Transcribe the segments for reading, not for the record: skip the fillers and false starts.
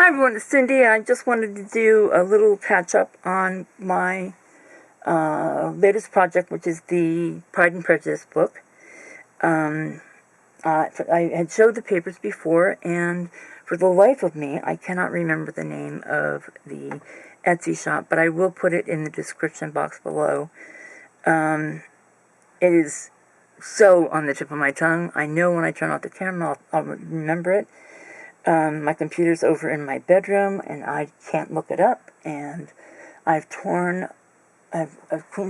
Hi everyone, it's Cindy. I just wanted to do a little catch up on my latest project, which is the Pride and Prejudice book. I had showed the papers before, and for the life of me, I cannot remember the name of the Etsy shop, but I will put it in the description box below. It is so on the tip of my tongue. I know when I turn off the camera, I'll remember it. My computer's over in my bedroom, and I can't look it up, and I've cleaned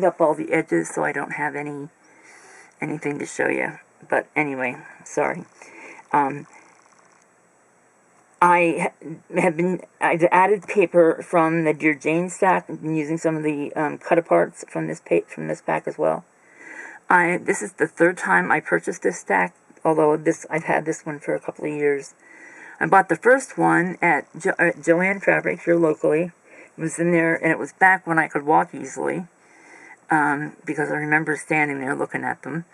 up all the edges so I don't have anything to show you. But anyway, sorry. I've added paper from the Dear Jane stack. I've been using some of the cut-aparts from this pack as well. This is the third time I purchased this stack, although I've had this one for a couple of years. I bought the first one at Joann Fabric here locally. It was in there, and it was back when I could walk easily, because I remember standing there looking at them.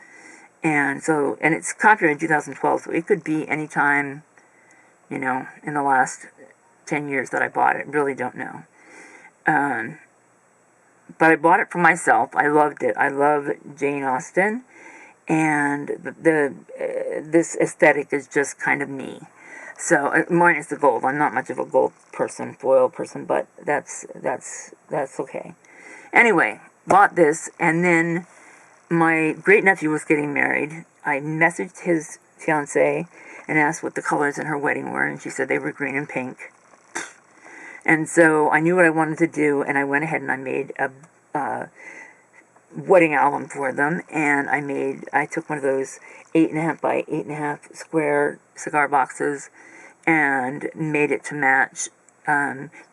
And it's copyrighted in 2012, so it could be any time, in the last 10 years that I bought it. Really don't know. But I bought it for myself. I loved it. I love Jane Austen, and this aesthetic is just kind of me. So, minus the gold. I'm not much of a gold person, foil person, but that's okay. Anyway, bought this, and then my great-nephew was getting married. I messaged his fiancée and asked what the colors in her wedding were, and she said they were green and pink. And so I knew what I wanted to do, and I went ahead and I made a wedding album for them, and I took one of those 8.5 by 8.5 square cigar boxes and made it to match,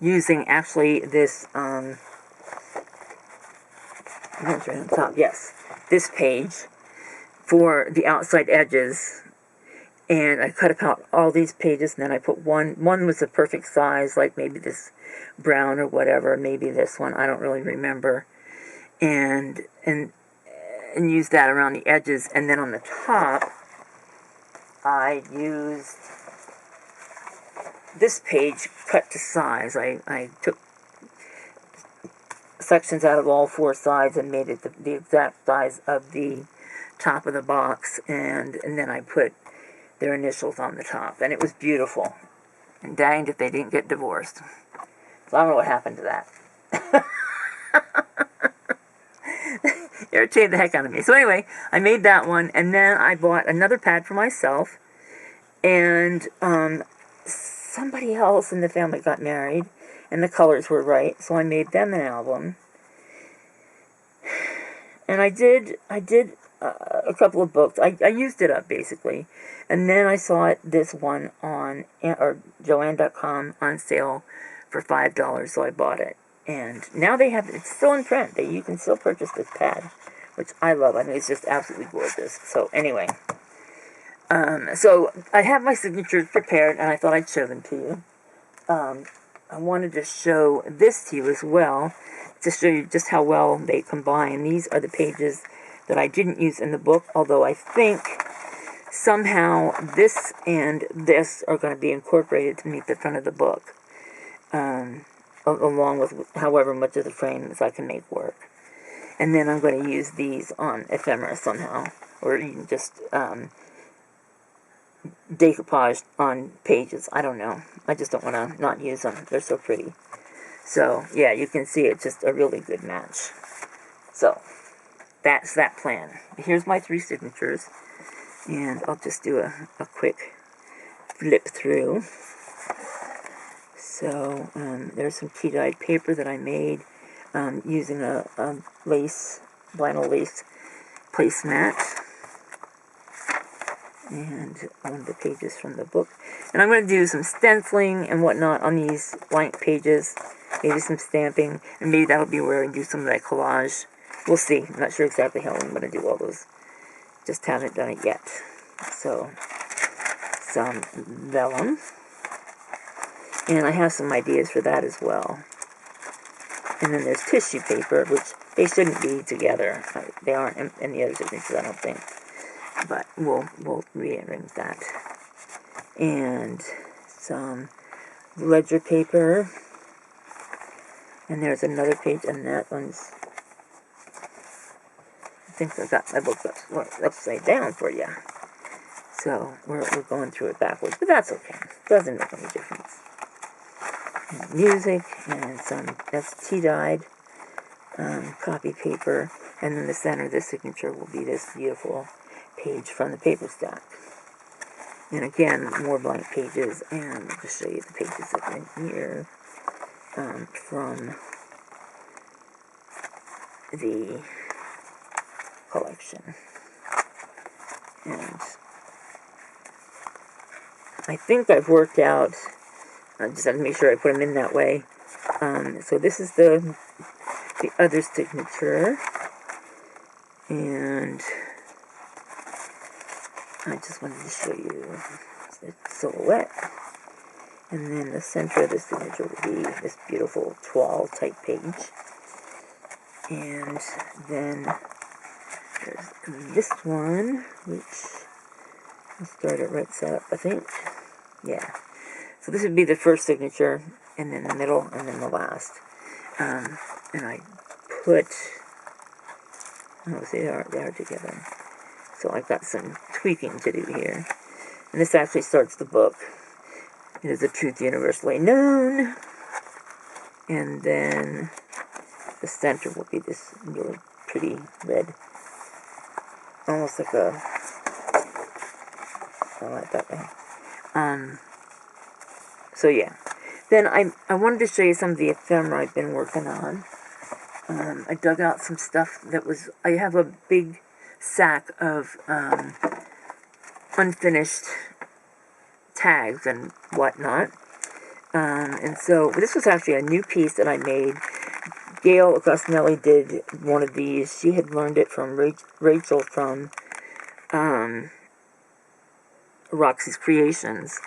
using actually this, right on top, yes, this page for the outside edges, and I cut out all these pages, and then I put one was the perfect size, like maybe this brown or whatever, maybe this one, I don't really remember, and use that around the edges. And then on the top, I used this page cut to size. I took sections out of all four sides and made it the exact size of the top of the box, and then I put their initials on the top, and it was beautiful. And danged if they didn't get divorced. So I don't know what happened to that. Irritated the heck out of me. So anyway, I made that one, and then I bought another pad for myself, and somebody else in the family got married, and the colors were right, so I made them an album. And I did a couple of books. I used it up, basically. And then I saw this one on Joann.com on sale for $5, so I bought it. And now it's still in print. You can still purchase this pad, which I love. I mean, it's just absolutely gorgeous. So anyway, so I have my signatures prepared, and I thought I'd show them to you. I wanted to show this to you as well, to show you just how well they combine. These are the pages that I didn't use in the book, although I think somehow this and this are going to be incorporated to meet the front of the book, along with however much of the frame as I can make work. And then I'm going to use these on ephemera somehow, or even just decoupage on pages. I don't know. I just don't want to not use them. They're so pretty. So, yeah, you can see it's just a really good match. So, that's that plan. Here's my 3 signatures, and I'll just do a quick flip through. So, there's some tea-dyed paper that I made using a vinyl lace placemat, and one of the pages from the book. And I'm going to do some stenciling and whatnot on these blank pages, maybe some stamping, and maybe that'll be where I do some of that collage. We'll see. I'm not sure exactly how I'm going to do all those. Just haven't done it yet. So, some vellum. And I have some ideas for that as well. And then there's tissue paper, which they shouldn't be together. They aren't in the other signatures, I don't think. But we'll rearrange that. And some ledger paper. And there's another page, and that one's, I think I got my book upside down for you. So we're going through it backwards, but that's okay. Doesn't make any difference. And music, and some, that's tea-dyed copy paper. And then the center of the signature will be this beautiful page from the paper stack. And again, more blank pages, and I'll just show you the pages that are in here from the collection. And I think I've worked out, I just have to make sure I put them in that way. So this is the other signature, and I just wanted to show you the silhouette. And then the center of the signature will be this beautiful toile type page. And then there's this one, which I'll start it right side up, I think. Yeah. So this would be the first signature, and then the middle, and then the last. And I put, oh, see, they are together. So I've got some tweaking to do here. And this actually starts the book. It is a truth universally known. And then the center will be this really pretty red, almost like a, I like that way. So yeah. Then I wanted to show you some of the ephemera I've been working on. I dug out some stuff that was, I have a big sack of unfinished tags and whatnot. And so this was actually a new piece that I made. Gail Gosnelli did one of these. She had learned it from Rachel from Roxy's Creations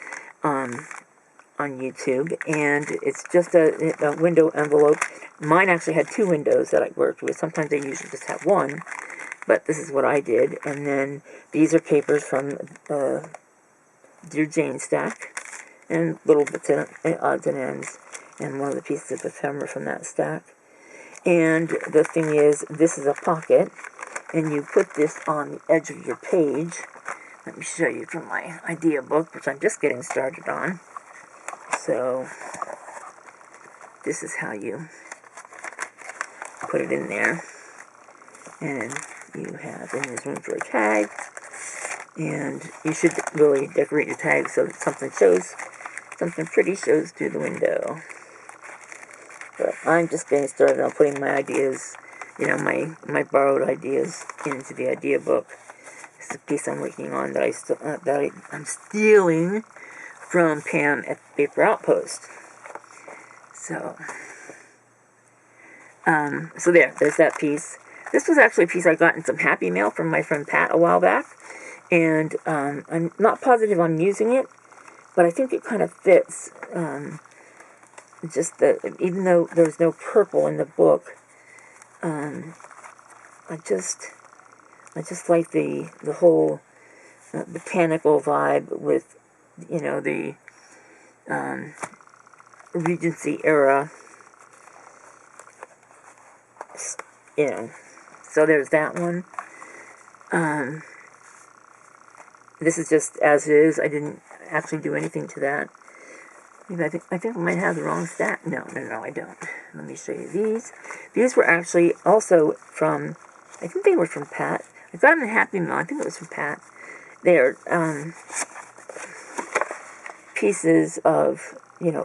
on YouTube. And it's just a window envelope. Mine actually had 2 windows that I worked with. Sometimes they usually just have 1. But this is what I did. And then these are papers from Dear Jane stack. And little bits of odds and ends. And one of the pieces of ephemera from that stack. And the thing is, this is a pocket. And you put this on the edge of your page. Let me show you from my idea book, which I'm just getting started on. So, this is how you put it in there. And you have, and there's room for a tag. And you should really decorate your tag so that something pretty shows through the window. But I'm just getting started on putting my ideas, my borrowed ideas into the idea book. It's a piece I'm working on that I'm stealing from Pam at the Paper Outpost. So there's that piece. This was actually a piece I got in some Happy Mail from my friend Pat a while back. And I'm not positive I'm using it, but I think it kind of fits. Even though there's no purple in the book, I just like the whole botanical vibe with, the Regency era, So there's that one. This is just as is. I didn't actually do anything to that. I think I might have the wrong stack. No, I don't. Let me show you these. These were actually also from, I think they were from Pat. I got them in Happy Meal. I think it was from Pat. They're pieces of,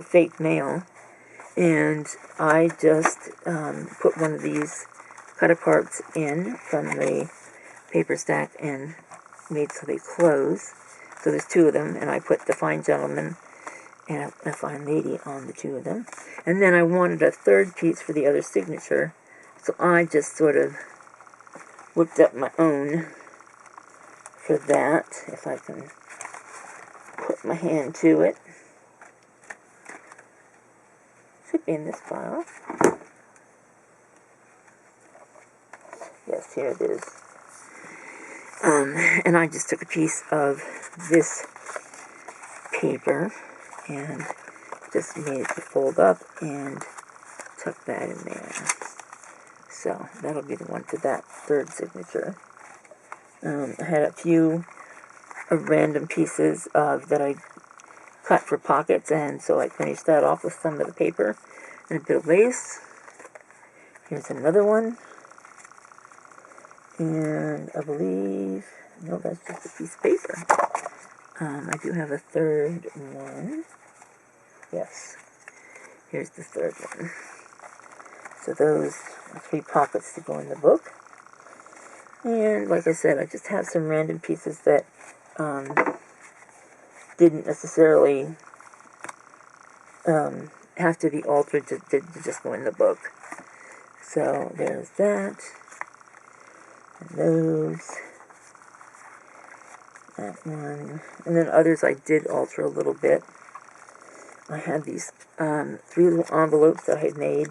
fake mail. And I just put one of these cut-aparts in from the paper stack and made so they close. So there's 2 of them, and I put the fine gentleman and a fine lady on the 2 of them. And then I wanted a 3rd piece for the other signature, so I just sort of whipped up my own for that, if I can put my hand to it. Should be in this file. Yes, here it is. And I just took a piece of this paper and just made it to fold up and tuck that in there. So that'll be the one for that third signature. I had a few random pieces that I cut for pockets, and so I finished that off with some of the paper and a bit of lace. Here's another one. And I believe, no, that's just a piece of paper. I do have a third one. Yes. Here's the third one. So those are 3 pockets to go in the book. And like I said, I just have some random pieces that didn't necessarily have to be altered to just go in the book. So there's that. And those. That one. And then others I did alter a little bit. I had these 3 little envelopes that I had made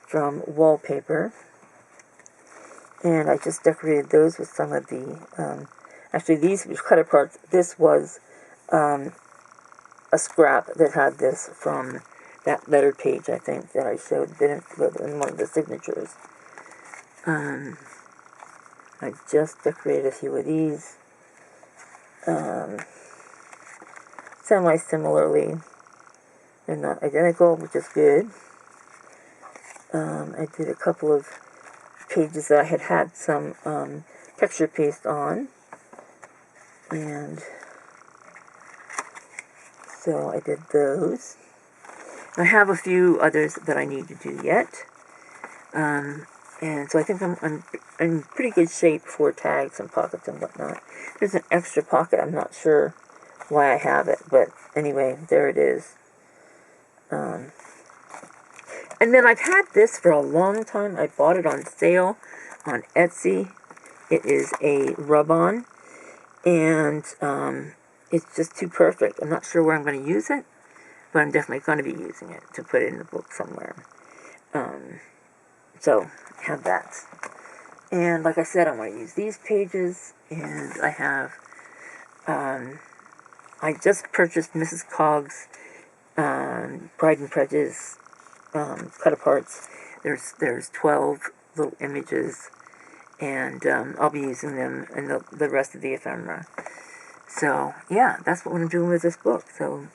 from wallpaper. And I just decorated those with some of the, actually these were cut apart. This was a scrap that had this from that letter page, I think, that I showed in one of the signatures. I just decorated a few of these semi-similarly. They're not identical, which is good. I did a couple of pages that I had some texture paste on, and so I did those. I have a few others that I need to do yet, and so I think I'm in pretty good shape for tags and pockets and whatnot. There's an extra pocket. I'm not sure why I have it, but anyway, there it is. And then I've had this for a long time. I bought it on sale on Etsy. It is a rub-on, and it's just too perfect. I'm not sure where I'm going to use it, but I'm definitely going to be using it to put it in the book somewhere. So, have that. And like I said, I'm going to use these pages, and I have, I just purchased Mrs. Cogg's Pride and Prejudice cut-aparts. There's 12 little images, and I'll be using them in the rest of the ephemera. So, yeah, that's what I'm doing with this book. So,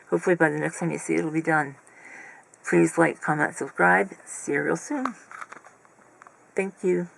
hopefully by the next time you see it, it'll be done. Please like, comment, subscribe. See you real soon. Thank you.